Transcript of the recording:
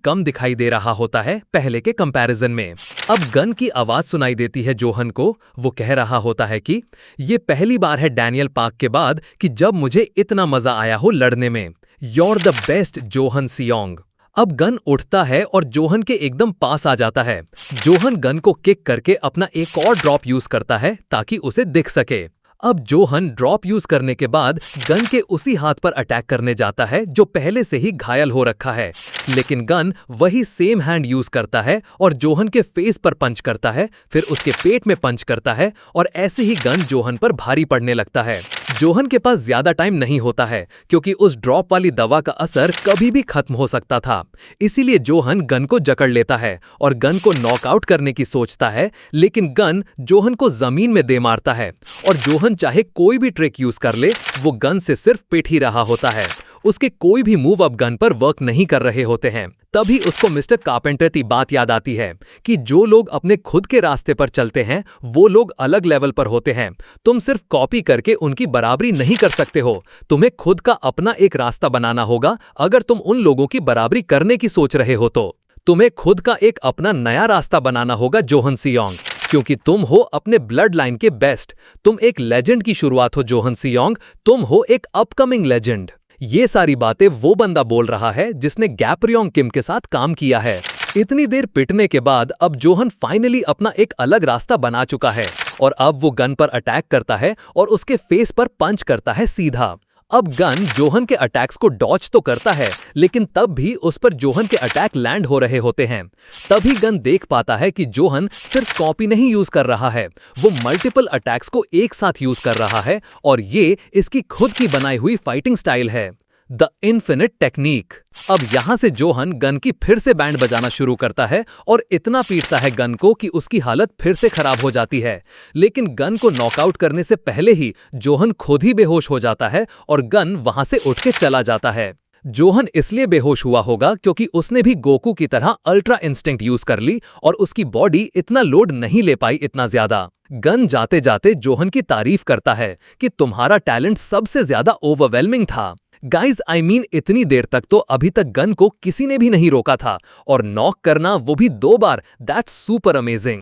कम दिखाई दे रहा होता है पहले के कंपैरिजन में। अब गन की आवाज सुनाई देती है जोहन को। वो कह रहा होता है कि ये पहली बार है डैनियल पार्क के बाद कि जब मुझे इतना मजा आया हो लड़ने में। You're the best, Johan सियोंग। अब गन उठता है और जोहन के एकदम पास आ जाता है। जोहन गन को किक करके अपना एक और ड्रॉप यूज करता है ताकि उसे दिख सके। अब जोहन ड्रॉप यूज करने के बाद गन के उसी हाथ पर अटैक करने जाता है जो पहले से ही घायल हो रखा है, लेकिन गन वही सेम हैंड यूज करता है और जोहन के फेस पर पंच करता है, फिर उसके पेट में पंच करता है और ऐसे ही गन जोहन पर भारी पड़ने लगता है। जोहन के पास ज्यादा टाइम नहीं होता है क्योंकि उस ड्रॉप वाली दवा का असर कभी भी खत्म हो सकता था। इसीलिए जोहन गन को जकड़ लेता है और गन को नॉकआउट करने की सोचता है, लेकिन गन जोहन को जमीन में दे मारता है और जोहन चाहे कोई भी ट्रिक यूज कर ले, वो गन से सिर्फ पिट ही रहा होता है। उसके कोई भी मूव अब गन पर वर्क नहीं कर रहे होते हैं। तभी उसको मिस्टर कारपेंटर की बात याद आती है कि जो लोग अपने खुद के रास्ते पर चलते हैं वो लोग अलग लेवल पर होते हैं। तुम सिर्फ कॉपी करके उनकी बराबरी नहीं कर सकते हो, तुम्हें खुद का अपना एक रास्ता बनाना होगा। अगर तुम उन लोगों की बराबरी करने की सोच रहे हो तो तुम्हें खुद का एक अपना नया रास्ता बनाना होगा जोहन सियोंग, क्योंकि तुम हो अपने ब्लड लाइन के बेस्ट। तुम एक लेजेंड की शुरुआत हो जोहन सियोंग, तुम हो एक अपकमिंग लेजेंड। ये सारी बातें वो बंदा बोल रहा है जिसने गैप्रियोंग किम के साथ काम किया है। इतनी देर पिटने के बाद अब जोहन फाइनली अपना एक अलग रास्ता बना चुका है और अब वो गन पर अटैक करता है और उसके फेस पर पंच करता है सीधा। अब गन जोहन के अटैक्स को डॉच तो करता है, लेकिन तब भी उस पर जोहन के अटैक लैंड हो रहे होते हैं। तभी गन देख पाता है कि जोहन सिर्फ कॉपी नहीं यूज कर रहा है, वो मल्टीपल अटैक्स को एक साथ यूज कर रहा है और ये इसकी खुद की बनाई हुई फाइटिंग स्टाइल है, द इन्फिनिट टेक्निक। अब यहां से जोहन गन की फिर से बैंड बजाना शुरू करता है और इतना पीटता है गन को कि उसकी हालत फिर से खराब हो जाती है। लेकिन गन को नॉकआउट करने से पहले ही जोहन खुद ही बेहोश हो जाता है और गन वहां से उठ के चला जाता है। जोहन इसलिए बेहोश हुआ होगा क्योंकि उसने भी गोकू की तरह अल्ट्रा इंस्टिंक्ट यूज कर ली और उसकी बॉडी इतना लोड नहीं ले पाई इतना ज्यादा। गन जाते जाते जोहन की तारीफ करता है कि तुम्हारा टैलेंट सबसे ज्यादा ओवरवेलमिंग था। गाइज आई मीन इतनी देर तक तो अभी तक गन को किसी ने भी नहीं रोका था और नॉक करना वो भी 2 बार, दैट्स सुपर अमेजिंग।